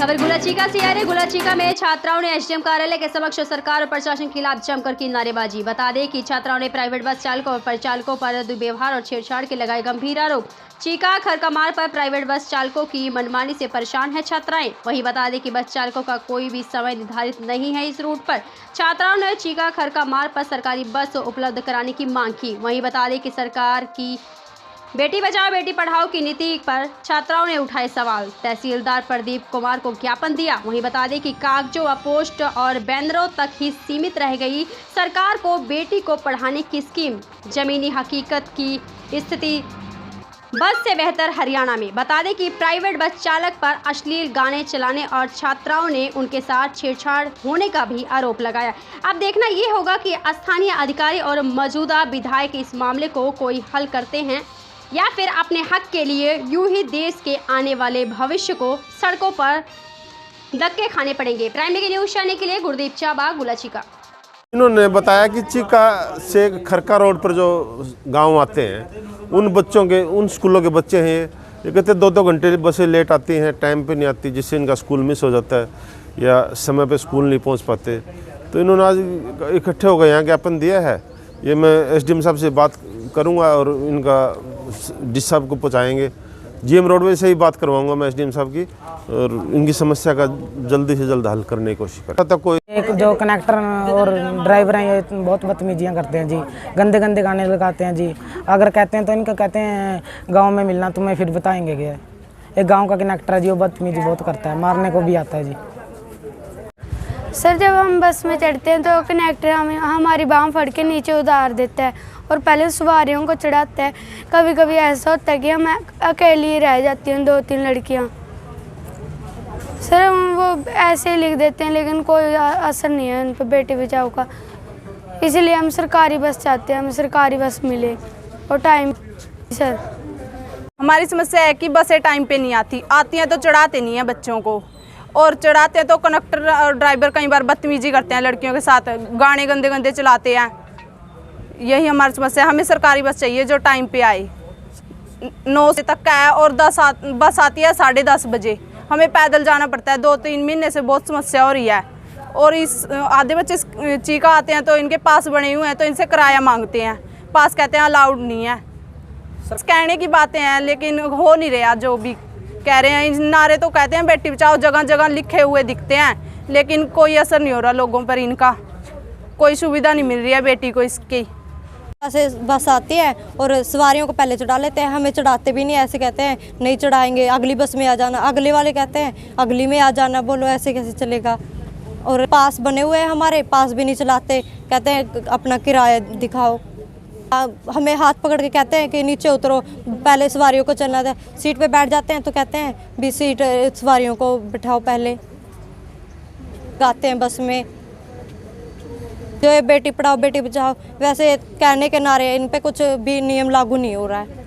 खबर गुलाचीका से आ रही। गुलाचीका में छात्राओं ने एसडीएम कार्यालय के समक्ष सरकार और प्रशासन के खिलाफ जमकर की नारेबाजी। बता दें कि छात्राओं ने प्राइवेट बस चालकों और परिचालकों पर दुर्व्यवहार और छेड़छाड़ के लगाए गंभीर आरोप। चीका खरका पर प्राइवेट बस चालकों की मनमानी से परेशान है छात्राएं। वहीं बता दें कि बस चालकों का कोई भी समय निर्धारित नहीं है। इस रूट पर छात्राओं ने चीका खरका पर सरकारी बस उपलब्ध कराने की मांग की। वहीं बता दें कि सरकार की बेटी बचाओ बेटी पढ़ाओ की नीति पर छात्राओं ने उठाए सवाल। तहसीलदार प्रदीप कुमार को ज्ञापन दिया। वहीं बता दें कि कागजों व पोस्ट और बैनरों तक ही सीमित रह गई सरकार को बेटी को पढ़ाने की स्कीम। जमीनी हकीकत की स्थिति बस से बेहतर हरियाणा में। बता दें कि प्राइवेट बस चालक पर अश्लील गाने चलाने और छात्राओं ने उनके साथ छेड़छाड़ होने का भी आरोप लगाया। अब देखना ये होगा कि स्थानीय अधिकारी और मौजूदा विधायक इस मामले को कोई हल करते हैं या फिर अपने हक के लिए यूं ही देश के आने वाले भविष्य को सड़कों पर धक्के खाने पड़ेंगे। प्राइम न्यूज़ चैनल के लिए गुरदीप चाबा, गुलाचीका। इन्होंने बताया कि चीका से खरका रोड पर जो गांव आते हैं उन बच्चों के, उन स्कूलों के बच्चे हैं, ये कहते 2-2 घंटे बसें लेट आती हैं, टाइम पे नहीं आती, जिससे इनका स्कूल मिस हो जाता है या समय पे स्कूल नहीं पहुंच पाते। तो इन्होंने आज इकट्ठे हो गए यहाँ ज्ञापन दिया है। ये मैं एसडीएम साहब से बात करूँगा और इनका डीसी साहब को पहुँचाएँगे। जीएम रोडवेज से ही बात करवाऊंगा मैं एसडीएम साहब की और इनकी समस्या का जल्दी से जल्द हल करने की कोशिश करें। तब कोई एक जो कनेक्टर और ड्राइवर हैं ये बहुत बदतमीजियाँ करते हैं जी, गंदे गंदे गाने लगाते हैं जी। अगर कहते हैं तो इनका कहते हैं गांव में मिलना तुम्हें फिर बताएंगे क्या। एक गांव का कनेक्टर है जी, वो बदतमीजी बहुत करता है, मारने को भी आता है जी। सर जब हम बस में चढ़ते हैं तो कनेक्टर हमारी बाँह फड़ के नीचे उतार देता है और पहले सवारियों को चढ़ाता है। कभी कभी ऐसा होता है कि हम अकेली रह जाती हूँ, 2-3 लड़कियाँ। सर वो ऐसे ही लिख देते हैं लेकिन कोई असर नहीं है उन पर बेटी बचाओ का। इसलिए हम सरकारी बस चाहते हैं, हमें सरकारी बस मिले और टाइम। सर हमारी समस्या है कि बसें टाइम पे नहीं आती हैं तो चढ़ाते नहीं हैं बच्चों को, और चढ़ाते हैं तो कंडक्टर और ड्राइवर कई बार बदतमीजी करते हैं लड़कियों के साथ, गाने गंदे गंदे चलाते हैं। यही हमारी समस्या है। हमें सरकारी बस चाहिए जो टाइम पे आए। 9 बजे तक का है और बस आती है 10:30 बजे। हमें पैदल जाना पड़ता है। 2-3 महीने से बहुत समस्या हो रही है। और इस आधे बच्चे चीका आते हैं तो इनके पास बने हुए हैं तो इनसे किराया मांगते हैं। पास कहते हैं अलाउड नहीं है। कहने की बातें हैं लेकिन हो नहीं रहा। जो भी कह रहे हैं नारे तो कहते हैं बेटी बचाओ, जगह जगह लिखे हुए दिखते हैं लेकिन कोई असर नहीं हो रहा लोगों पर। इनका कोई सुविधा नहीं मिल रही है बेटी को इसकी। ऐसे बस आती है और सवारियों को पहले चढ़ा लेते हैं, हमें चढ़ाते भी नहीं। ऐसे कहते हैं नहीं चढ़ाएंगे, अगली बस में आ जाना। अगले वाले कहते हैं अगली में आ जाना। बोलो ऐसे कैसे चलेगा। और पास बने हुए हैं हमारे, पास भी नहीं चलाते। कहते हैं अपना किराया दिखाओ। हमें हाथ पकड़ के कहते हैं कि नीचे उतरो, पहले सवारियों को चलना था। सीट पे बैठ जाते हैं तो कहते हैं भी सीट सवारियों को बिठाओ पहले। गाते हैं बस में जो बेटी पढ़ाओ बेटी बचाओ, वैसे कहने के नारे, इन पे कुछ भी नियम लागू नहीं हो रहा है।